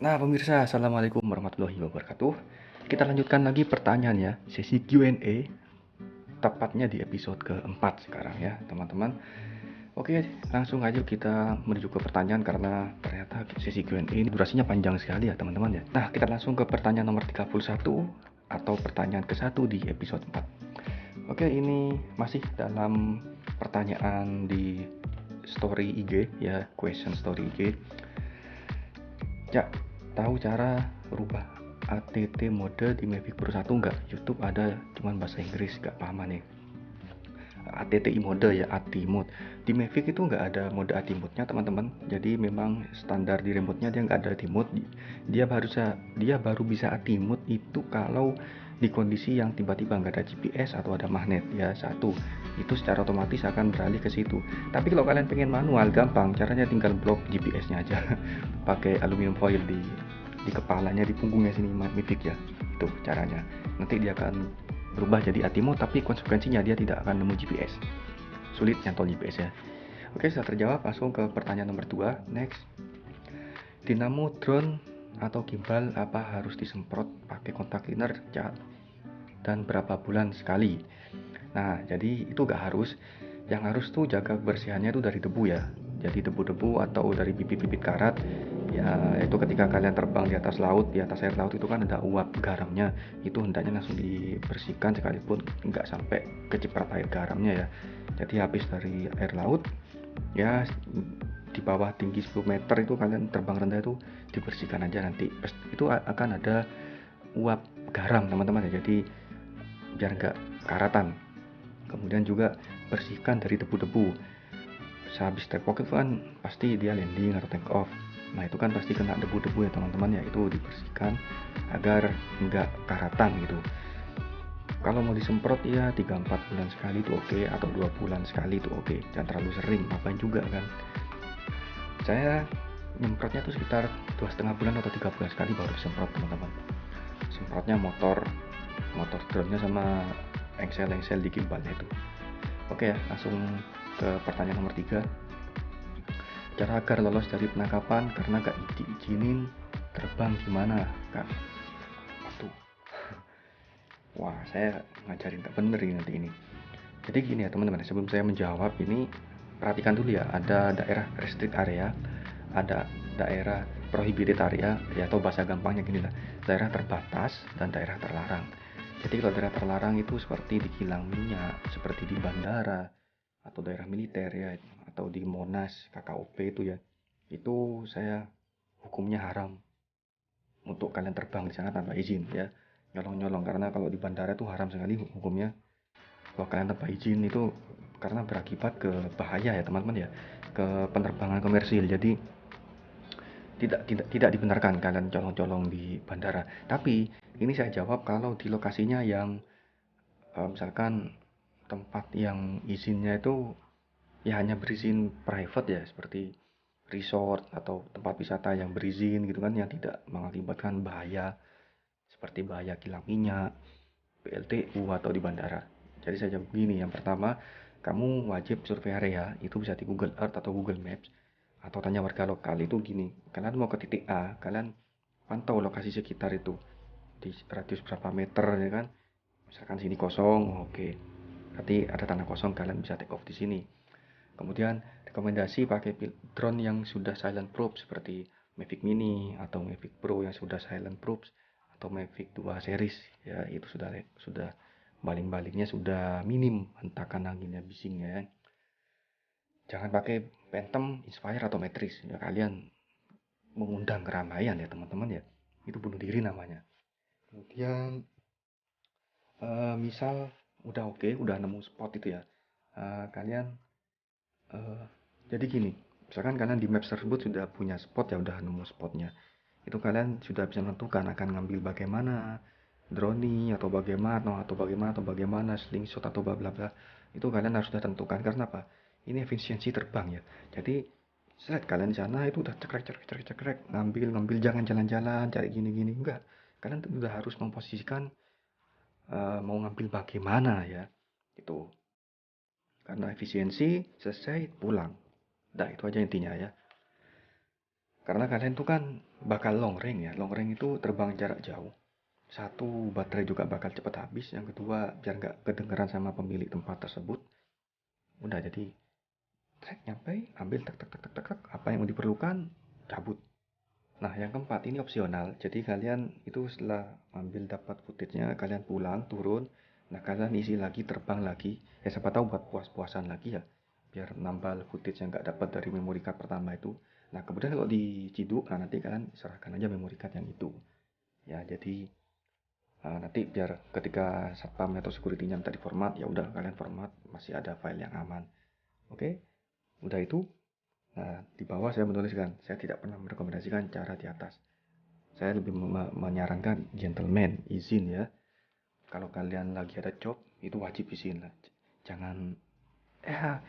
Nah, pemirsa, Assalamualaikum warahmatullahi wabarakatuh. Kita lanjutkan lagi pertanyaan ya, sesi Q&A, tepatnya di episode keempat sekarang ya, teman-teman. Oke, langsung aja kita menuju ke pertanyaan karena ternyata sesi Q&A ini durasinya panjang sekali ya, teman-teman ya. Nah, kita langsung ke pertanyaan nomor 31 atau pertanyaan ke-1 di episode 4. Oke, ini masih dalam pertanyaan di story IG ya, question story IG. Ya, tahu cara rubah ATT mode di Mavic Pro 1 nggak? YouTube ada cuman bahasa Inggris, nggak paham nih. ATTI mode ya, ATI mode. Di Mavic itu nggak ada mode ATI mode-nya teman-teman. Jadi memang standar di remote-nya dia nggak ada ATI mode. Dia baru bisa ATI mode itu kalau di kondisi yang tiba-tiba nggak ada GPS atau ada magnet ya satu. Itu secara otomatis akan beralih ke situ. Tapi kalau kalian pengen manual gampang, caranya tinggal blok GPS-nya aja. Pakai aluminium foil di kepalanya, di punggungnya sini Mavic ya. Itu caranya. Nanti dia akan berubah jadi Atimo, tapi konsekuensinya dia tidak akan nemu GPS. Sulit nyantol GPS ya. Oke, sudah terjawab. Langsung ke pertanyaan nomor 2. Next. Dinamo drone atau gimbal apa harus disemprot pakai kontak cleaner cat dan berapa bulan sekali? Nah, jadi itu gak harus. Yang harus tuh jaga kebersihannya itu dari debu ya. Jadi debu-debu atau dari bibit-bibit karat. Ya, itu ketika kalian terbang di atas laut, di atas air laut itu kan ada uap garamnya. Itu hendaknya langsung dibersihkan sekalipun nggak sampai keciprat air garamnya ya. Jadi habis dari air laut, ya di bawah tinggi 10 meter itu kalian terbang rendah itu dibersihkan aja nanti. Itu akan ada uap garam teman-teman ya. Jadi biar nggak karatan. Kemudian juga bersihkan dari debu-debu. Sehabis take off itu kan pasti dia landing atau take off. Nah itu kan pasti kena debu-debu ya teman-teman ya, itu dibersihkan agar nggak karatan gitu. Kalau mau disemprot ya 3-4 bulan sekali itu oke, atau 2 bulan sekali itu oke. Jangan terlalu sering, ngapain juga kan. Saya nyemprotnya tuh sekitar 2,5 bulan atau 3 bulan sekali baru disemprot teman-teman. Semprotnya motor drone-nya sama engsel-engsel di gimbalnya itu. Oke ya, langsung ke pertanyaan nomor 3. Cara agar lolos dari penangkapan karena gak diizinin terbang gimana, Kak? Waduh. Wah, saya ngajarin gak bener ini nanti ini. Jadi gini ya teman-teman, sebelum saya menjawab ini, perhatikan dulu ya, ada daerah restrict area, ada daerah prohibited area, ya atau bahasa gampangnya gini lah, daerah terbatas dan daerah terlarang. Jadi kalau daerah terlarang itu seperti di kilang minyak, seperti di bandara, atau daerah militer ya, atau di Monas, KKOP itu ya, itu saya hukumnya haram untuk kalian terbang di sana tanpa izin ya, nyolong-nyolong, karena kalau di bandara itu haram sekali hukumnya kalau kalian tanpa izin itu, karena berakibat ke bahaya ya teman-teman ya, ke penerbangan komersil. Jadi tidak dibenarkan kalian colong-colong di bandara. Tapi ini saya jawab kalau di lokasinya yang misalkan tempat yang izinnya itu ya hanya berizin private ya, seperti resort atau tempat wisata yang berizin gitu kan, yang tidak mengakibatkan bahaya seperti bahaya kilang minyak, PLTU atau di bandara. Jadi saya jawab begini, yang pertama, kamu wajib survei area, itu bisa di Google Earth atau Google Maps, atau tanya warga lokal. Itu gini, kalian mau ke titik A, kalian pantau lokasi sekitar itu, di radius berapa meter ya kan, misalkan sini kosong, oke, berarti ada tanah kosong, kalian bisa take off di sini. Kemudian rekomendasi pakai drone yang sudah silent proof seperti Mavic Mini atau Mavic Pro yang sudah silent proof, atau Mavic 2 series ya, itu sudah baling-balingnya sudah minim hentakan anginnya, bisingnya. Jangan pakai Phantom, Inspire atau Matrix ya, kalian mengundang keramaian ya teman-teman ya, itu bunuh diri namanya. Kemudian misal udah oke, udah nemu spot itu ya, kalian eh, jadi gini, misalkan kalian di maps tersebut sudah punya spot ya, udah nemu spotnya, itu kalian sudah bisa menentukan akan ngambil bagaimana drone atau bagaimana slingshot atau bla bla bla. Itu kalian harus sudah tentukan, karena apa, ini efisiensi terbang ya. Jadi set kalian di sana itu udah cekrek cekrek cekrek cekrek, ngambil ngambil, jangan jalan-jalan cari gini gini, enggak, kalian udah harus memposisikan mau ngambil bagaimana ya, itu karena efisiensi, selesai pulang. Nah itu aja intinya ya, karena kalian tuh kan bakal long range ya. Long range itu terbang jarak jauh. Satu, baterai juga bakal cepat habis. Yang kedua, biar nggak kedengeran sama pemilik tempat tersebut. Udah, jadi trek nyampe, ambil tek tek tek tek tek, apa yang diperlukan, cabut. Nah, yang keempat ini opsional. Jadi kalian itu setelah ambil dapat footage-nya, kalian pulang, turun. Nah, kalian isi lagi, terbang lagi. Ya siapa tahu buat puas-puasan lagi ya. Biar nambah footage yang nggak dapat dari memory card pertama itu. Nah, kemudian kalau diciduk, nah nanti kalian serahkan aja memory card yang itu. Ya, jadi nanti biar ketika satpam atau security-nya minta diformat, ya udah kalian format, masih ada file yang aman. Oke, udah itu. Nah, di bawah saya menuliskan, saya tidak pernah merekomendasikan cara di atas. Saya lebih menyarankan gentleman, izin ya. Kalau kalian lagi ada job, itu wajib izin lah. Jangan, eh,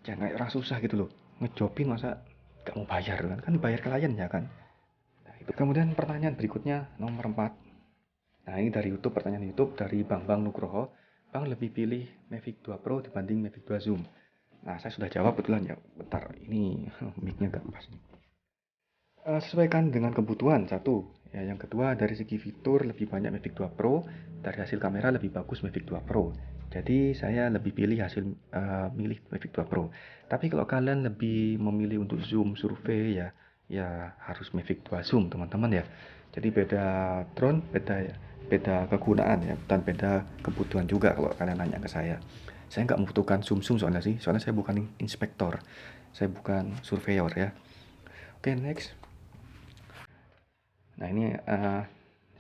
jangan kayak orang susah gitu loh. Ngejobin masa gak mau bayar kan? Kan bayar klien ya kan? Nah, itu. Kemudian pertanyaan berikutnya, nomor 4. Nah, ini dari YouTube, pertanyaan YouTube dari Bang Nugroho. Bang lebih pilih Mavic 2 Pro dibanding Mavic 2 Zoom. Nah, saya sudah jawab betulan ya. Bentar, ini mic-nya gak pas nih. Sesuaikan dengan kebutuhan, satu. Ya, yang kedua, dari segi fitur lebih banyak Mavic 2 Pro, dari hasil kamera lebih bagus Mavic 2 Pro. Jadi saya lebih pilih milih Mavic 2 Pro. Tapi kalau kalian lebih memilih untuk zoom survei ya, ya harus Mavic 2 Zoom teman-teman ya. Jadi beda drone, beda kegunaan ya, dan beda kebutuhan juga kalau kalian nanya ke saya. Saya nggak membutuhkan zoom soalnya sih, soalnya saya bukan inspektor, saya bukan surveyor ya. Oke, next. Nah ini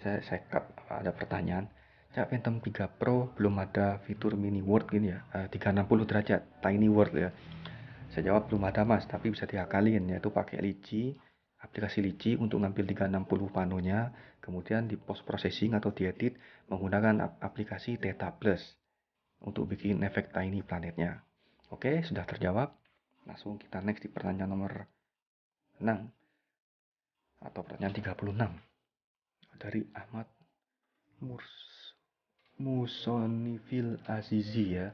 saya cut, ada pertanyaan. Cak Phantom 3 Pro belum ada fitur mini world gini ya, 360 derajat, tiny world ya. Saya jawab belum ada mas, tapi bisa diakalin, yaitu pakai Liji, aplikasi Liji untuk ngambil 360 panonya, kemudian di post processing atau diedit menggunakan aplikasi Theta Plus untuk bikin efek tiny planetnya. Oke, sudah terjawab. Langsung kita next di pertanyaan nomor 6 atau pertanyaan 36 dari Ahmad Murs Musonifil Azizi ya.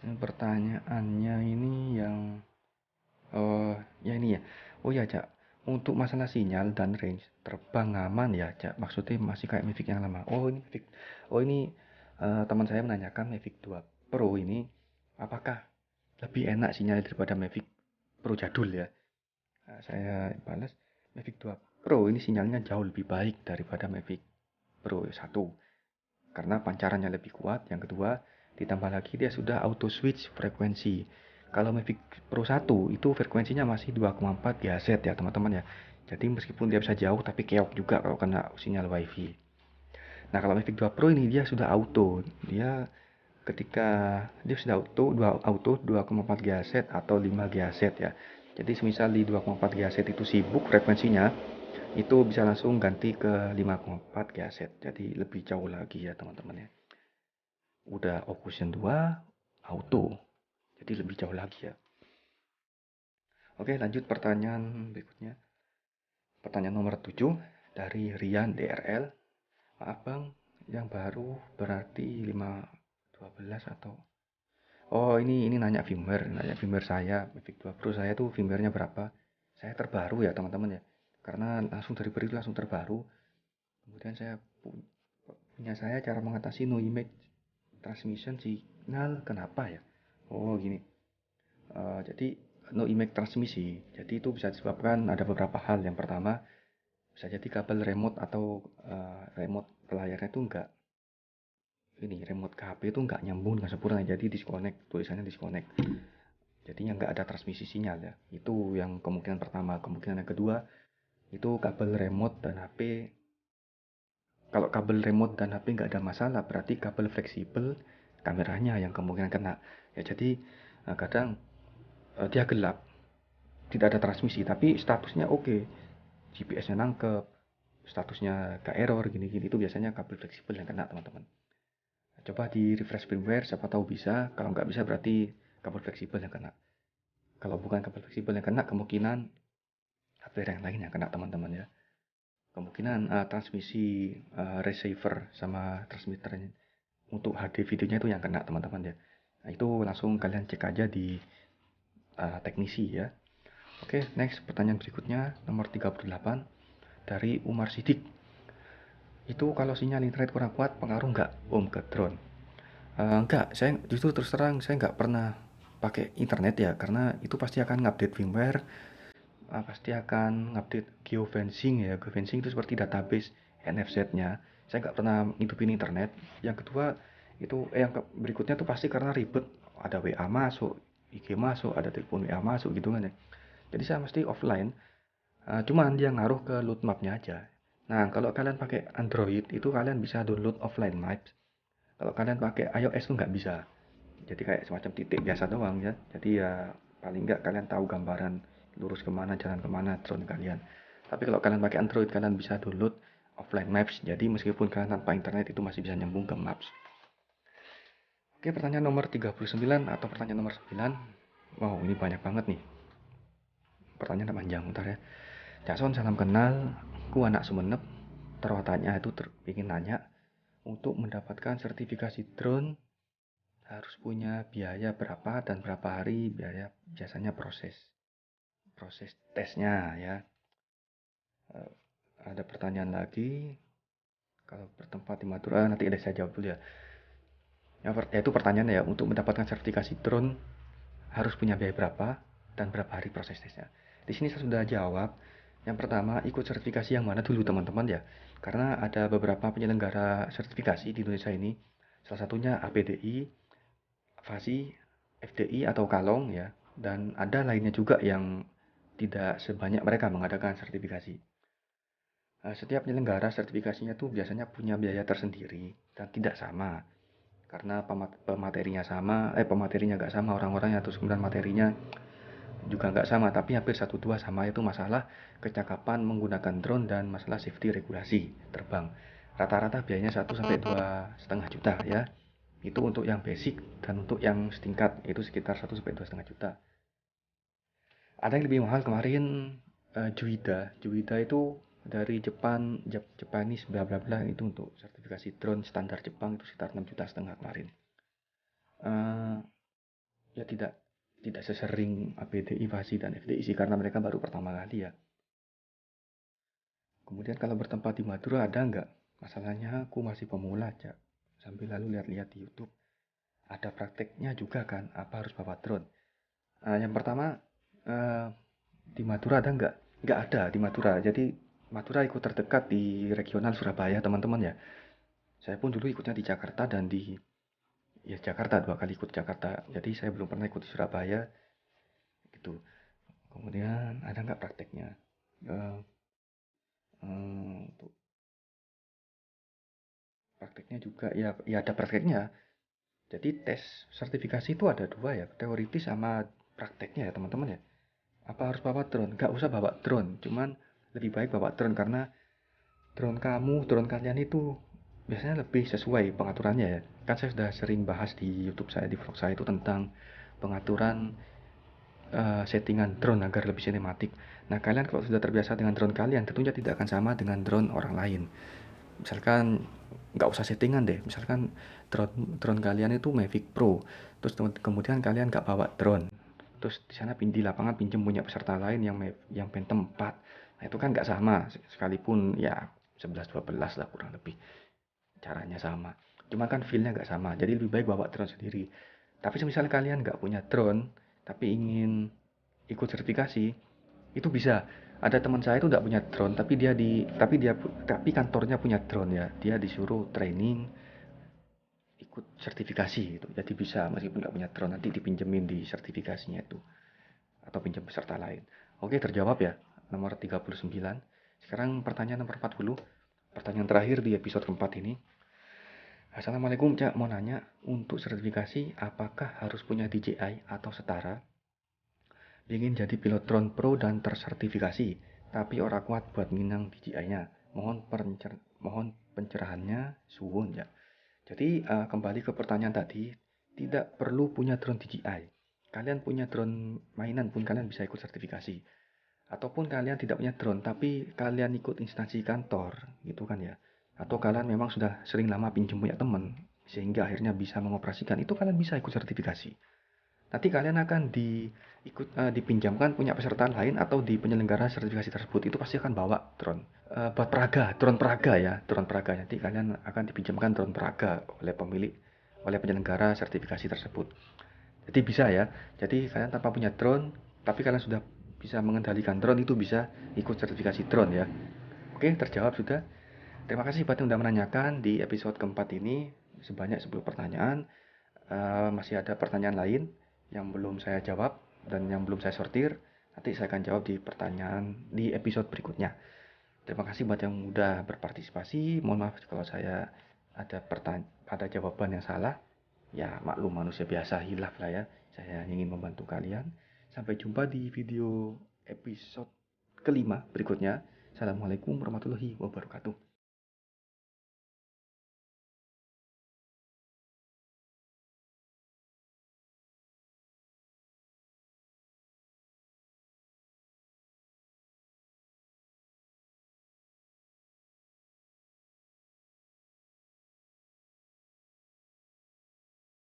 Yang pertanyaannya ini yang ya ini ya. Oh ya, Cak. Untuk masalah sinyal dan range terbang aman ya, Cak. Maksudnya masih kayak Mavic yang lama. Oh, ini Mavic. Oh, ini teman saya menanyakan Mavic 2 Pro ini apakah lebih enak sinyal daripada Mavic Pro jadul ya. Nah, saya balas Mavic 2 Pro ini sinyalnya jauh lebih baik daripada Mavic Pro 1 karena pancarannya lebih kuat. Yang kedua, ditambah lagi dia sudah auto switch frekuensi. Kalau Mavic Pro 1 itu frekuensinya masih 2,4 GHz ya teman-teman ya. Jadi meskipun dia bisa jauh tapi keok juga kalau kena sinyal WiFi. Nah, kalau Mavic 2 Pro ini dia sudah auto. Ketika dia sudah auto 2,4 GHz atau 5 GHz ya. Jadi semisal di 2,4 GHz itu sibuk frekuensinya, itu bisa langsung ganti ke 5,4 GHz. Jadi lebih jauh lagi ya teman-teman ya. Udah Ocean 2 auto. Jadi lebih jauh lagi ya. Oke, lanjut pertanyaan berikutnya. Pertanyaan nomor 7 dari Rian DRL. Maaf Bang, yang baru berarti 512 atau Oh, ini nanya firmware saya, Mavic 2 Pro saya tuh firmware-nya berapa? Saya terbaru ya, teman-teman ya. Karena langsung dari beri langsung terbaru. Kemudian punya saya cara mengatasi no image transmission signal kenapa ya? Oh, gini. Jadi no image transmisi. Jadi itu bisa disebabkan ada beberapa hal. Yang pertama, bisa jadi kabel remote atau remote ke layarnya itu enggak remote ke HP itu nggak nyambung dengan sempurna, jadi disconnect, tulisannya disconnect, jadinya nggak ada transmisi sinyal ya. Itu yang kemungkinan pertama. Kemungkinan yang kedua, itu kabel remote dan HP. Kalau kabel remote dan HP nggak ada masalah, berarti kabel fleksibel kameranya yang kemungkinan kena ya. Jadi kadang dia gelap, tidak ada transmisi tapi statusnya oke, GPS-nya nangkep, statusnya gak error gini-gini, itu biasanya kabel fleksibel yang kena teman-teman. Coba di refresh firmware, siapa tahu bisa. Kalau nggak bisa berarti kabel fleksibel yang kena. Kalau bukan kabel fleksibel yang kena, kemungkinan hardware yang lain yang kena teman-teman ya. Kemungkinan transmisi receiver sama transmitternya untuk HD videonya itu yang kena teman-teman ya. Nah, itu langsung kalian cek aja di teknisi ya. Oke, next pertanyaan berikutnya nomor 38 dari Umar Sidik. Itu kalau sinyal internet kurang kuat pengaruh nggak Om ke drone? Enggak, saya justru terus terang saya nggak pernah pakai internet ya, karena itu pasti akan ngupdate firmware, pasti akan ngupdate geofencing ya. Geofencing itu seperti database NFZ-nya. Saya nggak pernah ngidupin internet. Yang kedua itu berikutnya tuh pasti karena ribet, ada WA masuk, IG masuk, ada telepon WA masuk gitu kan ya. Jadi saya mesti offline. Cuman dia ngaruh ke load mapnya aja. Nah, kalau kalian pakai Android itu kalian bisa download offline maps. Kalau kalian pakai iOS tuh nggak bisa. Jadi kayak semacam titik biasa doang ya. Jadi ya paling nggak kalian tahu gambaran lurus kemana, jalan kemana drone kalian. Tapi kalau kalian pakai Android kalian bisa download offline maps. Jadi meskipun kalian tanpa internet itu masih bisa nyambung ke maps. Oke, pertanyaan nomor 39 atau pertanyaan nomor 9. Wow, ini banyak banget nih. Pertanyaan panjang, bentar ya. Cak salam kenal. Ku anak Sumenep. Terwatanya itu ingin nanya, untuk mendapatkan sertifikasi drone harus punya biaya berapa dan berapa hari biaya biasanya proses tesnya ya. Ada pertanyaan lagi, kalau bertempat di Madura nanti ada saya jawab dulu ya. Itu pertanyaannya ya, untuk mendapatkan sertifikasi drone harus punya biaya berapa dan berapa hari proses tesnya. Di sini saya sudah jawab. Yang pertama, ikut sertifikasi yang mana dulu teman-teman ya. Karena ada beberapa penyelenggara sertifikasi di Indonesia ini. Salah satunya APDI, FASI, FDI atau Kalong ya. Dan ada lainnya juga yang tidak sebanyak mereka mengadakan sertifikasi. Setiap penyelenggara sertifikasinya tuh biasanya punya biaya tersendiri dan tidak sama. Karena pematerinya sama, pematerinya nggak sama orang-orangnya, terus kemudian materinya juga nggak sama, tapi hampir 1-2 sama, itu masalah kecakapan menggunakan drone dan masalah safety regulasi terbang. Rata-rata biayanya 1 sampai 2,5 juta ya. Itu untuk yang basic, dan untuk yang setingkat itu sekitar 1 sampai 2,5 juta. Ada yang lebih mahal kemarin, Juida. Juida itu dari Jepang, Japanese bla bla bla, itu untuk sertifikasi drone standar Jepang itu sekitar 6,5 juta kemarin. Eh, ya tidak sesering ABDI, FASI, dan FDI sih, karena mereka baru pertama kali ya. Kemudian kalau bertempat di Madura ada nggak? Masalahnya aku masih pemula aja. Sambil lalu lihat-lihat di YouTube. Ada prakteknya juga kan, apa harus bawa drone? Yang pertama, eh, di Madura ada nggak? Nggak ada di Madura. Jadi Madura ikut terdekat di regional Surabaya teman-teman ya. Saya pun dulu ikutnya di Jakarta dan di ya Jakarta 2 kali ikut Jakarta. Jadi saya belum pernah ikut di Surabaya gitu. Kemudian ada nggak prakteknya? Eh, untuk prakteknya juga ya ada prakteknya. Jadi tes sertifikasi itu ada dua ya, teoritis sama prakteknya ya teman-teman ya. Apa harus bawa drone? Nggak usah bawa drone, cuman lebih baik bawa drone karena drone kalian itu biasanya lebih sesuai pengaturannya ya. Kan saya sudah sering bahas di YouTube saya, di vlog saya itu tentang pengaturan settingan drone agar lebih sinematik. Nah, kalian kalau sudah terbiasa dengan drone kalian, tentunya tidak akan sama dengan drone orang lain. Misalkan nggak usah settingan deh, misalkan drone kalian itu Mavic Pro, terus kemudian kalian nggak bawa drone, terus di sana di lapangan pinjam punya peserta lain yang Phantom 4. Nah, itu kan nggak sama, sekalipun ya 11-12 lah kurang lebih caranya sama, cuma kan feelnya nggak sama, jadi lebih baik bawa drone sendiri. Tapi misalnya kalian nggak punya drone tapi ingin ikut sertifikasi, itu bisa. Ada teman saya itu nggak punya drone, tapi kantornya punya drone ya. Dia disuruh training, ikut sertifikasi gitu. Jadi bisa meskipun nggak punya drone, nanti dipinjemin di sertifikasinya itu atau pinjam peserta lain. Oke, terjawab ya. Nomor 39. Sekarang pertanyaan nomor 40. Pertanyaan terakhir di episode keempat ini. Assalamualaikum, Cak. Mau nanya, untuk sertifikasi apakah harus punya DJI atau setara? Ingin jadi pilot drone pro dan tersertifikasi, tapi orang kuat buat minang DJI-nya. Mohon pencerahannya, suwun ya. Jadi kembali ke pertanyaan tadi, tidak perlu punya drone DJI. Kalian punya drone mainan pun kalian bisa ikut sertifikasi. Ataupun kalian tidak punya drone, tapi kalian ikut instansi kantor, gitu kan ya. Atau kalian memang sudah sering lama pinjam punya teman, sehingga akhirnya bisa mengoperasikan, itu kalian bisa ikut sertifikasi. nanti kalian akan dipinjamkan punya peserta lain atau di penyelenggara sertifikasi tersebut itu pasti akan bawa drone. Buat drone peraga ya, drone peraga. Nanti kalian akan dipinjamkan drone peraga oleh penyelenggara sertifikasi tersebut. Jadi bisa ya. Jadi kalian tanpa punya drone, tapi kalian sudah bisa mengendalikan drone, itu bisa ikut sertifikasi drone ya. Oke, terjawab sudah. Terima kasih buat yang sudah menanyakan di episode keempat ini. Sebanyak 10 pertanyaan. Masih ada pertanyaan lain yang belum saya jawab dan yang belum saya sortir. Nanti saya akan jawab di episode berikutnya. Terima kasih buat yang udah berpartisipasi. Mohon maaf kalau saya ada jawaban yang salah. Ya maklum, manusia biasa, hilaf lah ya. Saya ingin membantu kalian. Sampai jumpa di video episode kelima berikutnya. Assalamualaikum warahmatullahi wabarakatuh.